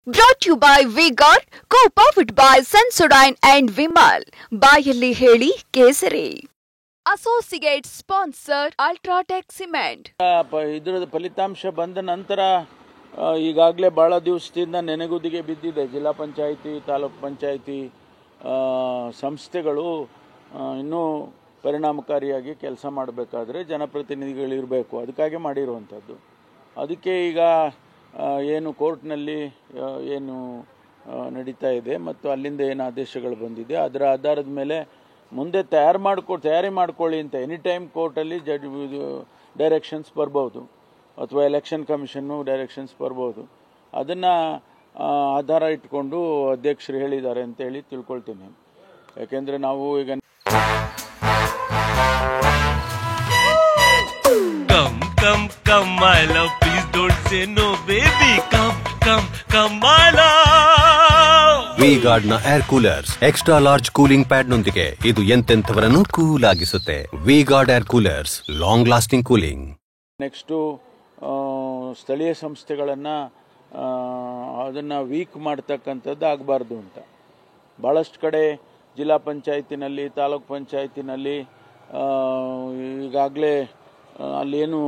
Brought to you by V-Guard, co-powered by Sensodyne and Vimal. ಬಾಯಲ್ಲಿ ಹೇಳಿ ಕೇಸರಿ. Associate sponsor Ultratech Cement. ಇದರ ಫಲಿತಾಂಶ ಬಂದ ನಂತರ ಈಗಾಗಲೇ ಭಾಳ ದಿವಸದಿಂದ ನೆನೆಗುದಿಗೆ ಬಿದ್ದಿದೆ. ಜಿಲ್ಲಾ ಪಂಚಾಯಿತಿ, ತಾಲೂಕು ಪಂಚಾಯಿತಿ ಸಂಸ್ಥೆಗಳು ಇನ್ನೂ ಪರಿಣಾಮಕಾರಿಯಾಗಿ ಕೆಲಸ ಮಾಡಬೇಕಾದ್ರೆ ಜನಪ್ರತಿನಿಧಿಗಳಿರಬೇಕು. ಅದಕ್ಕಾಗಿ ಮಾಡಿರುವಂಥದ್ದು. ಅದಕ್ಕೆ ಈಗ ಏನು ಕೋರ್ಟ್ನಲ್ಲಿ ಏನು ನಡೀತಾ ಇದೆ ಮತ್ತು ಅಲ್ಲಿಂದ ಏನು ಆದೇಶಗಳು ಬಂದಿದೆ ಅದರ ಆಧಾರದ ಮೇಲೆ ಮುಂದೆ ತಯಾರಿ ಮಾಡ್ಕೊಳ್ಳಿ ಅಂತ ಎನಿ ಟೈಮ್ ಕೋರ್ಟಲ್ಲಿ ಡೈರೆಕ್ಷನ್ಸ್ ಬರ್ಬೋದು ಅಥವಾ ಎಲೆಕ್ಷನ್ ಕಮಿಷನ್ನು ಡೈರೆಕ್ಷನ್ಸ್ ಬರ್ಬೋದು. ಅದನ್ನು ಆಧಾರ ಇಟ್ಕೊಂಡು ಅಧ್ಯಕ್ಷರು ಹೇಳಿದ್ದಾರೆ ಅಂತೇಳಿ ತಿಳ್ಕೊಳ್ತೀನಿ. ಯಾಕೆಂದರೆ ನಾವು ಈಗ Come my love, please don't say no baby. Come my love. V-Guard ನ air coolers extra large cooling pad ನೊಂದಿಗೆ ಇದು ಎಂತೆಂಥವರನ್ನು ಕೂಲ್ ಆಗಿಸುತ್ತೆ. V-Guard air coolers, long lasting cooling. Next ಸ್ಥಳೀಯ ಸಂಸ್ಥೆಗಳನ್ನು ಅದನ್ನು ವೀಕ್ ಮಾಡ್ತಕ್ಕಂಥದ್ದು ಆಗಬಾರ್ದು ಅಂತ ಭಾಳಷ್ಟು ಕಡೆ ಜಿಲ್ಲಾ ಪಂಚಾಯತಿನಲ್ಲಿ, ತಾಲೂಕು ಪಂಚಾಯತಿನಲ್ಲಿ ಈಗಾಗಲೇ ಅಲ್ಲೇನು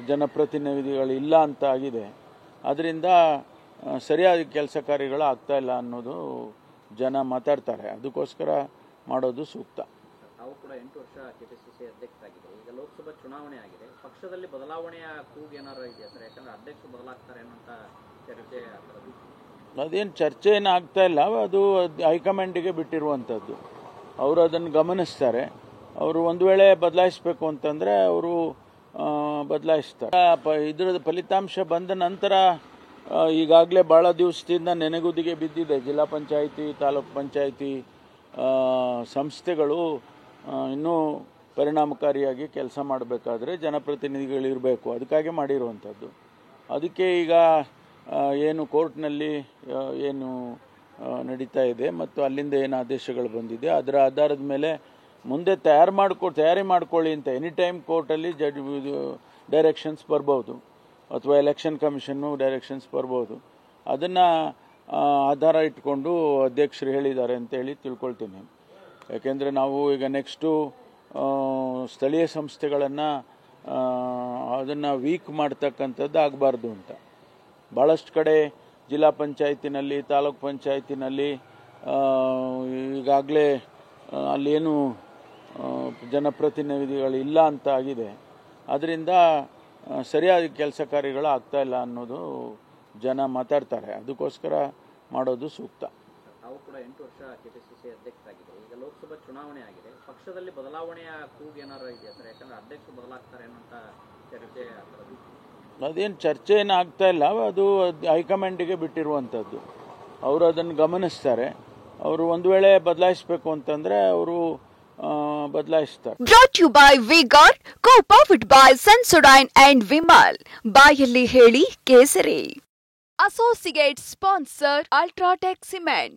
ಜನಪ್ರತಿನಿಧಿಗಳು ಇಲ್ಲ ಅಂತ ಆಗಿದೆ. ಅದರಿಂದ ಸರಿಯಾದ ಕೆಲಸ ಕಾರ್ಯಗಳು ಆಗ್ತಾ ಇಲ್ಲ ಅನ್ನೋದು ಜನ ಮಾತಾಡ್ತಾರೆ. ಅದಕ್ಕೋಸ್ಕರ ಮಾಡೋದು ಸೂಕ್ತ. ತಾವು ಕೂಡ 8 ವರ್ಷ ಕೆಪಿಸಿಸಿ ಅಧ್ಯಕ್ಷರಾಗಿದ್ದರು. ಈಗ ಲೋಕಸಭಾ ಚುನಾವಣೆ ಆಗಿದೆ. ಪಕ್ಷದಲ್ಲಿ ಬದಲಾವಣೆಯ ಕೂಗು ಏನಾರು ಇದೆಯಾ ಸರ್? ಯಾಕಂದ್ರೆ ಅಧ್ಯಕ್ಷರು ಬದಲಾಗ್ತಾರೆ ಅನ್ನೋಂಥ ಚರ್ಚೆ ಆಗ್ತದೆ. ಅದೇನು ಚರ್ಚೆ ಏನು ಆಗ್ತಾ ಇಲ್ಲ. ಅದು ಹೈಕಮಾಂಡಿಗೆ ಬಿಟ್ಟಿರುವಂಥದ್ದು. ಅವರು ಅದನ್ನು ಗಮನಿಸ್ತಾರೆ. ಅವರು ಒಂದು ವೇಳೆ ಬದಲಾಯಿಸಬೇಕು ಅಂತಂದರೆ ಅವರು ಬದಲಾಯಿಸ್ತಾರೆ. ಇದರ ಫಲಿತಾಂಶ ಬಂದ ನಂತರ ಈಗಾಗಲೇ ಭಾಳ ದಿವಸದಿಂದ ನೆನೆಗುದಿಗೆ ಬಿದ್ದಿದೆ. ಜಿಲ್ಲಾ ಪಂಚಾಯಿತಿ, ತಾಲೂಕು ಪಂಚಾಯಿತಿ ಸಂಸ್ಥೆಗಳು ಇನ್ನೂ ಪರಿಣಾಮಕಾರಿಯಾಗಿ ಕೆಲಸ ಮಾಡಬೇಕಾದ್ರೆ ಜನಪ್ರತಿನಿಧಿಗಳಿರಬೇಕು. ಅದಕ್ಕಾಗಿ ಮಾಡಿರುವಂಥದ್ದು. ಅದಕ್ಕೆ ಈಗ ಏನು ಕೋರ್ಟ್ನಲ್ಲಿ ಏನು ನಡೀತಾ ಇದೆ ಮತ್ತು ಅಲ್ಲಿಂದ ಏನು ಆದೇಶಗಳು ಬಂದಿದೆ ಅದರ ಆಧಾರದ ಮೇಲೆ ಮುಂದೆ ತಯಾರಿ ಮಾಡ್ಕೊಳ್ಳಿ ಅಂತ ಎನಿ ಟೈಮ್ ಕೋರ್ಟಲ್ಲಿ ಡೈರೆಕ್ಷನ್ಸ್ ಬರ್ಬೋದು ಅಥವಾ ಎಲೆಕ್ಷನ್ ಕಮಿಷನ್ನು ಡೈರೆಕ್ಷನ್ಸ್ ಬರ್ಬೋದು. ಅದನ್ನು ಆಧಾರ ಇಟ್ಕೊಂಡು ಅಧ್ಯಕ್ಷರು ಹೇಳಿದ್ದಾರೆ ಅಂತೇಳಿ ತಿಳ್ಕೊಳ್ತೀನಿ. ಯಾಕೆಂದರೆ ನಾವು ಈಗ ನೆಕ್ಸ್ಟು ಸ್ಥಳೀಯ ಸಂಸ್ಥೆಗಳನ್ನು ಅದನ್ನು ವೀಕ್ ಮಾಡ್ತಕ್ಕಂಥದ್ದು ಆಗಬಾರ್ದು ಅಂತ ಭಾಳಷ್ಟು ಕಡೆ ಜಿಲ್ಲಾ ಪಂಚಾಯತಿನಲ್ಲಿ, ತಾಲೂಕು ಪಂಚಾಯತಿನಲ್ಲಿ ಈಗಾಗಲೇ ಅಲ್ಲೇನು ಜನಪ್ರತಿನಿಧಿಗಳು ಇಲ್ಲ ಅಂತ ಆಗಿದೆ. ಅದರಿಂದ ಸರಿಯಾದ ಕೆಲಸ ಕಾರ್ಯಗಳು ಆಗ್ತಾ ಇಲ್ಲ ಅನ್ನೋದು ಜನ ಮಾತಾಡ್ತಾರೆ. ಅದಕ್ಕೋಸ್ಕರ ಮಾಡೋದು ಸೂಕ್ತ. ತಾವು ಕೂಡ 8 ವರ್ಷ ಕೆಪಿಸಿಸಿ ಅಧ್ಯಕ್ಷರಾಗಿದ್ದರು. ಈಗ ಲೋಕಸಭಾ ಚುನಾವಣೆ ಆಗಿದೆ. ಪಕ್ಷದಲ್ಲಿ ಬದಲಾವಣೆಯ ಕೂಗು ಏನಾರು ಇದೆಯಾ ಸರ್? ಯಾಕಂದ್ರೆ ಅಧ್ಯಕ್ಷರು ಬದಲಾಗ್ತಾರೆ ಅನ್ನೋಂಥ ಚರ್ಚೆ ಆಗ್ತದೆ. ಅದೇನು ಚರ್ಚೆ ಏನು ಆಗ್ತಾ ಇಲ್ಲ. ಅದು ಹೈಕಮಾಂಡಿಗೆ ಬಿಟ್ಟಿರುವಂಥದ್ದು. ಅವರು ಅದನ್ನು ಗಮನಿಸ್ತಾರೆ. ಅವರು ಒಂದು ವೇಳೆ ಬದಲಾಯಿಸಬೇಕು ಅಂತಂದರೆ ಅವರು ಬದಲಾಯಿಸ್ತಾರೆ. Brought to you by V-Guard, co-powered by Sensodyne and Vimal. ಬಾಯಲ್ಲಿ ಹೇಳಿ ಕೇಸರಿ. Associate sponsor Ultratech Cement.